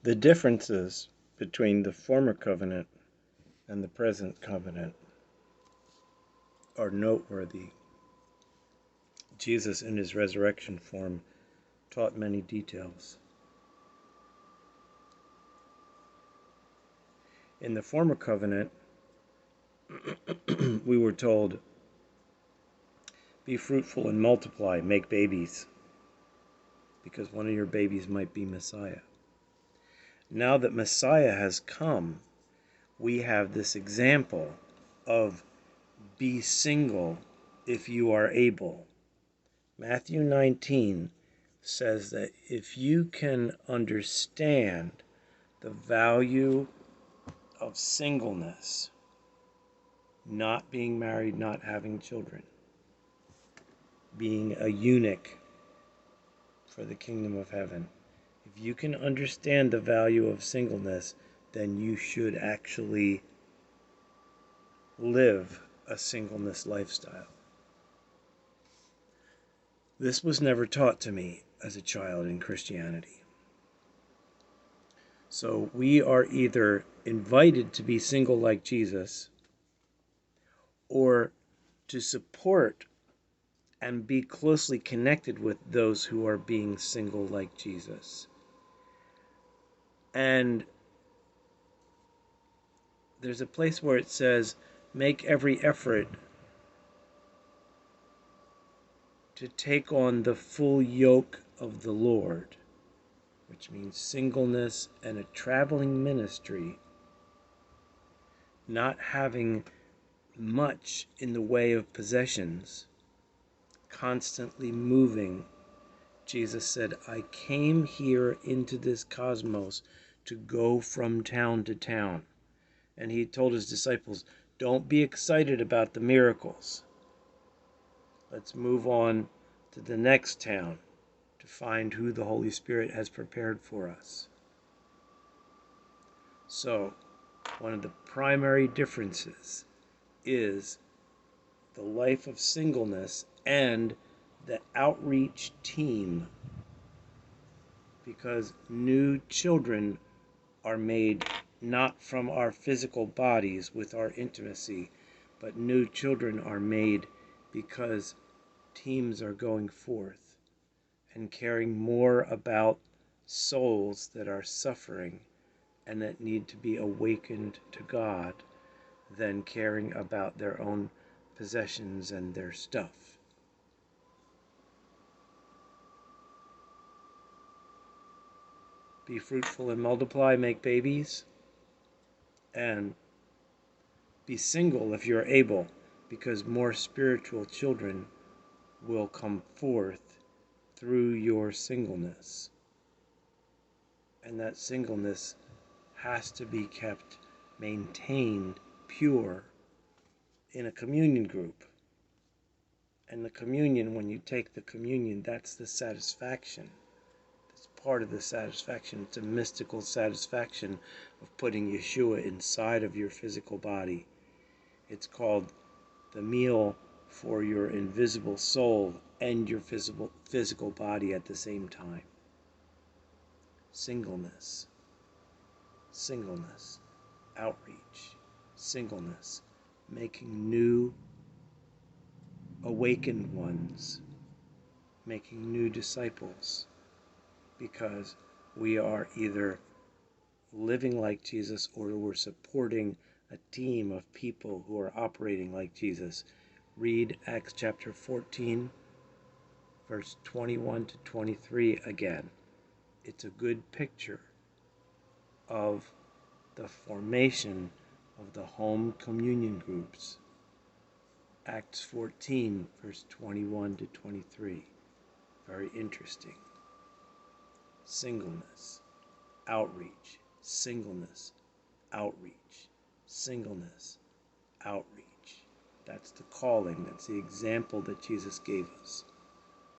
The differences between the former covenant and the present covenant are noteworthy. Jesus, in his resurrection form, taught many details. In the former covenant, we were told, be fruitful and multiply, make babies, because one of your babies might be Messiah. Now that Messiah has come, we have this example of be single if you are able. Matthew 19 says that if you can understand the value of singleness, not being married, not having children, being a eunuch for the kingdom of heaven, if you can understand the value of singleness, then you should actually live a singleness lifestyle. This was never taught to me as a child in Christianity. So we are either invited to be single like Jesus, or to support and be closely connected with those who are being single like Jesus. And there's a place where it says, make every effort to take on the full yoke of the Lord, which means singleness and a traveling ministry, not having much in the way of possessions, constantly moving. Jesus said, I came here into this cosmos to go from town to town. And he told his disciples, don't be excited about the miracles. Let's move on to the next town to find who the Holy Spirit has prepared for us. So, one of the primary differences is the life of singleness and the outreach team, because new children are made not from our physical bodies with our intimacy, but new children are made because teams are going forth and caring more about souls that are suffering and that need to be awakened to God than caring about their own possessions and their stuff. Be fruitful and multiply, make babies, and be single if you're able, because more spiritual children will come forth through your singleness. And that singleness has to be kept maintained pure in a communion group. And the communion, when you take the communion, that's the satisfaction. It's part of the satisfaction. It's a mystical satisfaction of putting Yeshua inside of your physical body. It's called the meal for your invisible soul and your physical body at the same time. Singleness. Singleness. Outreach. Singleness. Making new awakened ones. Making new disciples. Because we are either living like Jesus or we're supporting a team of people who are operating like Jesus. Read Acts chapter 14, verse 21 to 23 again. It's a good picture of the formation of the home communion groups. Acts 14, verse 21 to 23. Very interesting. Singleness, outreach, singleness, outreach, singleness, outreach. That's the calling. That's the example that Jesus gave us.